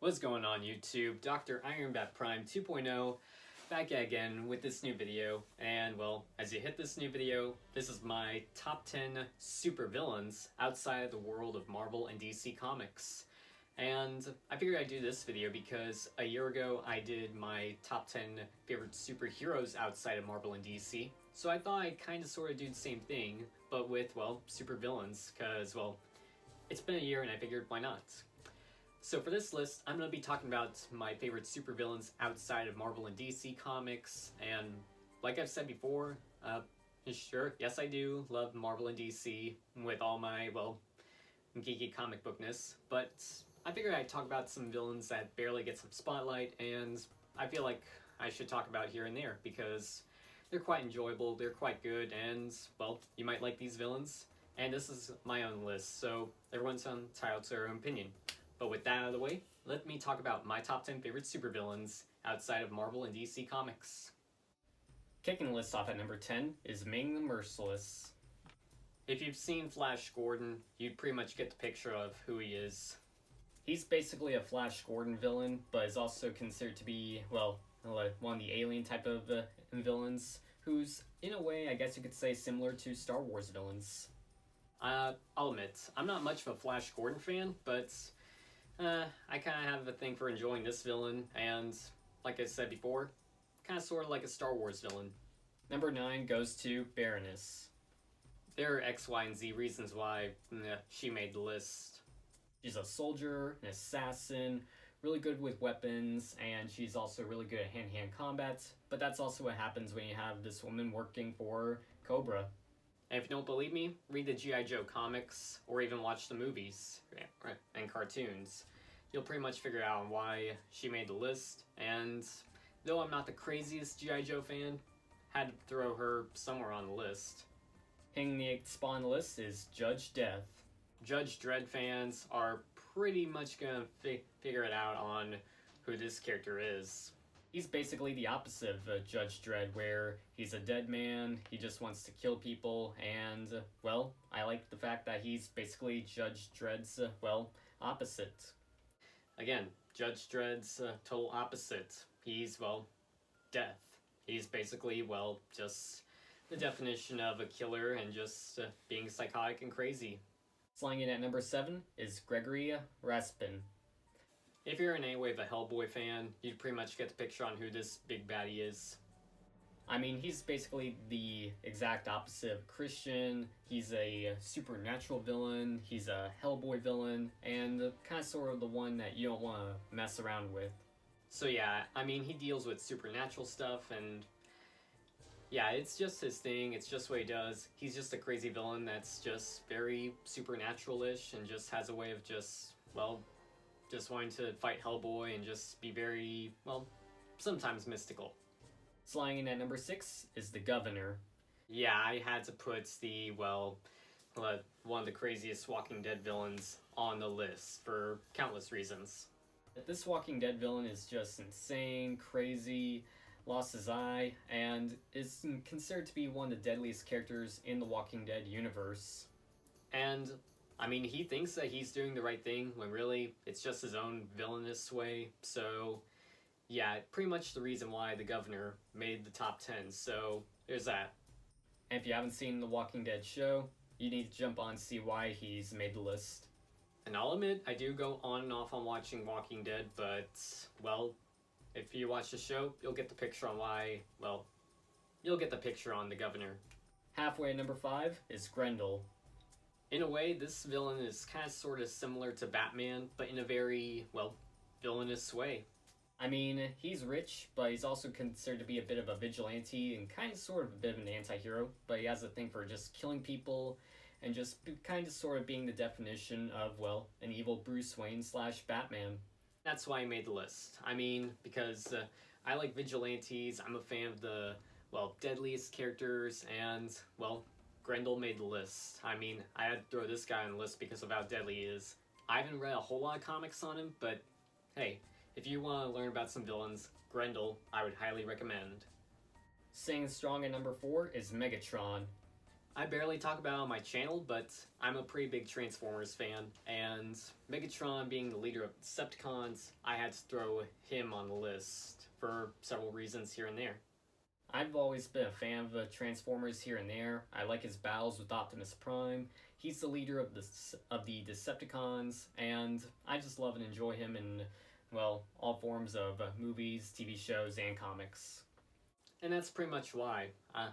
What's going on YouTube? Dr. Ironbat Prime 2.0 back again with this new video. And well, as you hit this new video, this is my top 10 supervillains outside of the world of Marvel and DC Comics. And I figured I'd do this video because a year ago I did my top 10 favorite superheroes outside of Marvel and DC. So I thought I'd kind of sort of do the same thing, but with, well, supervillains, because, well, it's been a year and I figured why not? So for this list, I'm going to be talking about my favorite supervillains outside of Marvel and DC Comics, and like I've said before, sure, yes I do love Marvel and DC with all my, well, geeky comic bookness, but I figured I'd talk about some villains that barely get some spotlight, and I feel like I should talk about here and there, because they're quite enjoyable, they're quite good, and, well, you might like these villains, and this is my own list, so everyone's entitled to their own opinion. But with that out of the way, let me talk about my top 10 favorite supervillains outside of Marvel and DC Comics. Kicking the list off at number 10 is Ming the Merciless. If you've seen Flash Gordon, you'd pretty much get the picture of who he is. He's basically a Flash Gordon villain, but is also considered to be, well, one of the alien type of villains, who's, in a way, I guess you could say, similar to Star Wars villains. I'll admit, I'm not much of a Flash Gordon fan, but I kind of have a thing for enjoying this villain, and like I said before, kind of sort of like a Star Wars villain. Number 9 goes to Baroness. There are X, Y, and Z reasons why she made the list. She's a soldier, an assassin, really good with weapons, and she's also really good at hand-to-hand combat, but that's also what happens when you have this woman working for Cobra. And if you don't believe me, read the G.I. Joe comics, or even watch the movies and cartoons. You'll pretty much figure out why she made the list, and though I'm not the craziest G.I. Joe fan, had to throw her somewhere on the list. Hitting the 8th spot on the list is Judge Death. Judge Dredd fans are pretty much gonna figure it out on who this character is. He's basically the opposite of Judge Dredd, where he's a dead man, he just wants to kill people, and, well, I like the fact that he's basically Judge Dredd's, well, opposite. Again, Judge Dredd's total opposite. He's, well, death. He's basically, well, just the definition of a killer and just being psychotic and crazy. Sliding in at number 7 is Gregory Respin. If you're in any way of a Hellboy fan, you'd pretty much get the picture on who this big baddie is. I mean, he's basically the exact opposite of Christian. He's a supernatural villain, he's a Hellboy villain, and kind of sort of the one that you don't want to mess around with. So yeah, I mean, he deals with supernatural stuff, and yeah, it's just his thing, it's just what he does. He's just a crazy villain that's just very supernatural-ish and just has a way of just, well, just wanting to fight Hellboy and just be very, well, sometimes mystical. Sliding in at number 6 is the Governor. Yeah, I had to put the, well, one of the craziest Walking Dead villains on the list for countless reasons. This Walking Dead villain is just insane, crazy, lost his eye, and is considered to be one of the deadliest characters in the Walking Dead universe. And I mean, he thinks that he's doing the right thing, when really, it's just his own villainous way, so yeah, pretty much the reason why the Governor made the top 10, so there's that. And if you haven't seen the Walking Dead show, you need to jump on and see why he's made the list. And I'll admit, I do go on and off on watching Walking Dead, but, well, if you watch the show, you'll get the picture on why, well, you'll get the picture on the Governor. Halfway at number 5 is Grendel. In a way, this villain is kind of sort of similar to Batman, but in a very, well, villainous way. I mean, he's rich, but he's also considered to be a bit of a vigilante and kind of sort of a bit of an anti-hero, but he has a thing for just killing people and just kind of sort of being the definition of, well, an evil Bruce Wayne / Batman. That's why I made the list. I mean, because I like vigilantes, I'm a fan of the, well, deadliest characters, and, well, Grendel made the list. I mean, I had to throw this guy on the list because of how deadly he is. I haven't read a whole lot of comics on him, but hey, if you want to learn about some villains, Grendel, I would highly recommend. Staying strong at number 4 is Megatron. I barely talk about it on my channel, but I'm a pretty big Transformers fan, and Megatron being the leader of Decepticons, I had to throw him on the list for several reasons here and there. I've always been a fan of the Transformers here and there. I like his battles with Optimus Prime. He's the leader of the Decepticons, and I just love and enjoy him in, well, all forms of movies, TV shows, and comics. And that's pretty much why.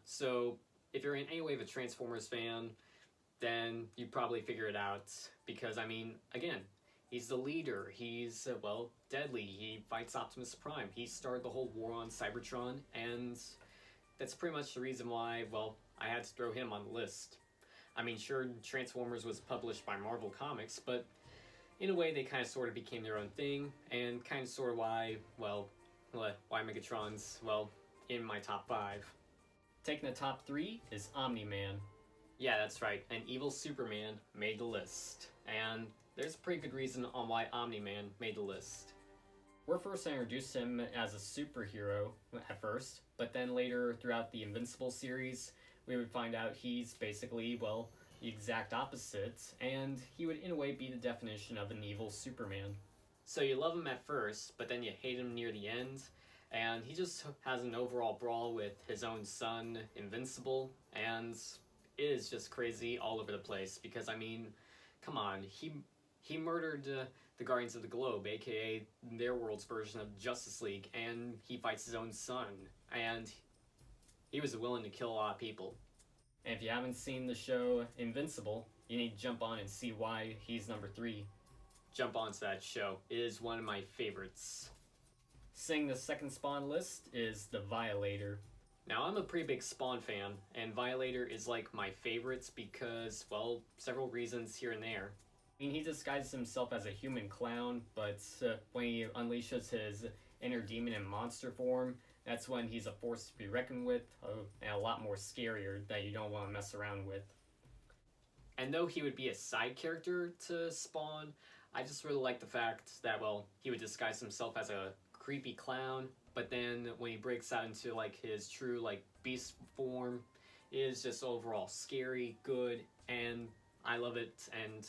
So if you're in any way of a Transformers fan, then you probably figure it out. Because, I mean, again, he's the leader. He's, well, deadly. He fights Optimus Prime. He started the whole war on Cybertron, and that's pretty much the reason why, well, I had to throw him on the list. I mean, sure, Transformers was published by Marvel Comics, but in a way they kind of sort of became their own thing, and kind of sort of why, well, why Megatron's, well, in my top 5. Taking the top 3 is Omniman. Yeah, that's right, an evil Superman made the list. And there's a pretty good reason on why Omniman made the list. We're first introduced him as a superhero at first, but then later throughout the Invincible series, we would find out he's basically, well, the exact opposite, and he would in a way be the definition of an evil Superman. So you love him at first, but then you hate him near the end, and he just has an overall brawl with his own son, Invincible, and it is just crazy all over the place, because, I mean, come on, he murdered the Guardians of the Globe, aka their world's version of Justice League, and he fights his own son, and he was willing to kill a lot of people. And if you haven't seen the show Invincible, you need to jump on and see why he's number 3. Jump onto that show. It is one of my favorites. Sitting the second Spawn list is the Violator. Now, I'm a pretty big Spawn fan, and Violator is like my favorites because, well, several reasons here and there. I mean, he disguises himself as a human clown, but when he unleashes his inner demon and monster form, that's when he's a force to be reckoned with, and a lot more scarier that you don't want to mess around with. And though he would be a side character to Spawn, I just really like the fact that, well, he would disguise himself as a creepy clown, but then when he breaks out into, like, his true, like, beast form, it is just overall scary, good, and I love it, and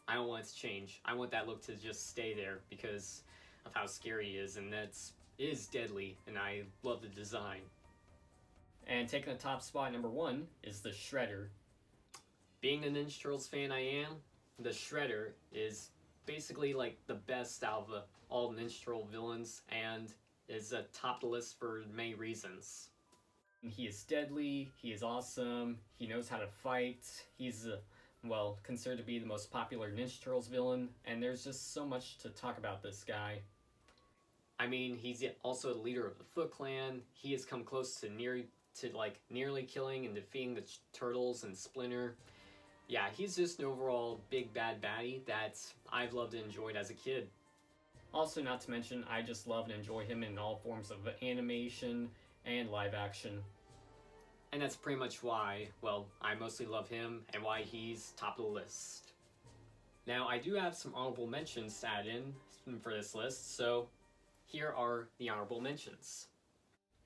I don't want it to change. I want that look to just stay there because of how scary he is, and that's is deadly, and I love the design. And taking the top spot, number 1, is the Shredder. Being the Ninja Turtles fan I am, the Shredder is basically like the best out of all Ninja Turtle villains, and is top the list for many reasons. He is deadly, he is awesome, he knows how to fight, he's well, considered to be the most popular Ninja Turtles villain, and there's just so much to talk about this guy. I mean, he's also the leader of the Foot Clan. He has come close to nearly killing and defeating the Turtles and Splinter. Yeah, he's just an overall big bad baddie that I've loved and enjoyed as a kid. Also, not to mention, I just love and enjoy him in all forms of animation and live action. And that's pretty much why, well, I mostly love him and why he's top of the list. Now, I do have some honorable mentions to add in for this list, so here are the honorable mentions.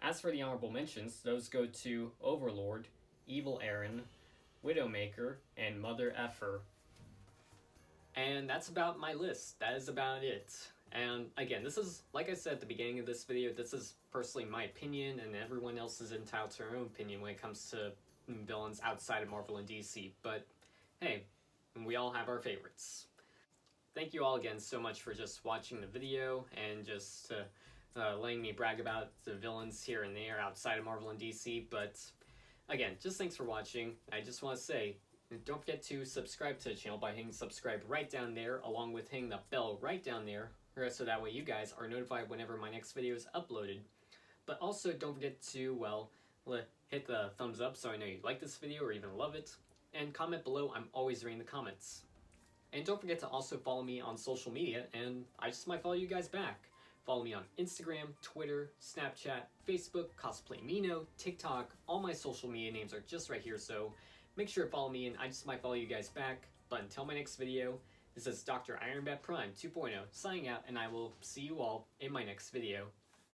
As for the honorable mentions, those go to Overlord, Evil Aaron, Widowmaker, and Mother Effer. And that's about my list. That is about it. And again, this is, like I said at the beginning of this video, this is personally my opinion, and everyone else is entitled to their own opinion when it comes to villains outside of Marvel and DC. But hey, we all have our favorites. Thank you all again so much for just watching the video and just letting me brag about the villains here and there outside of Marvel and DC. But again, just thanks for watching. I just want to say, don't forget to subscribe to the channel by hitting subscribe right down there, along with hitting the bell right down there, so that way you guys are notified whenever my next video is uploaded. But also don't forget to, well, hit the thumbs up so I know you like this video or even love it. And comment below, I'm always reading the comments. And don't forget to also follow me on social media, and I just might follow you guys back. Follow me on Instagram, Twitter, Snapchat, Facebook, CosplayMino, TikTok. All my social media names are just right here, so make sure to follow me and I just might follow you guys back. But until my next video, this is Dr. Iron Bat Prime 2.0 signing out, and I will see you all in my next video.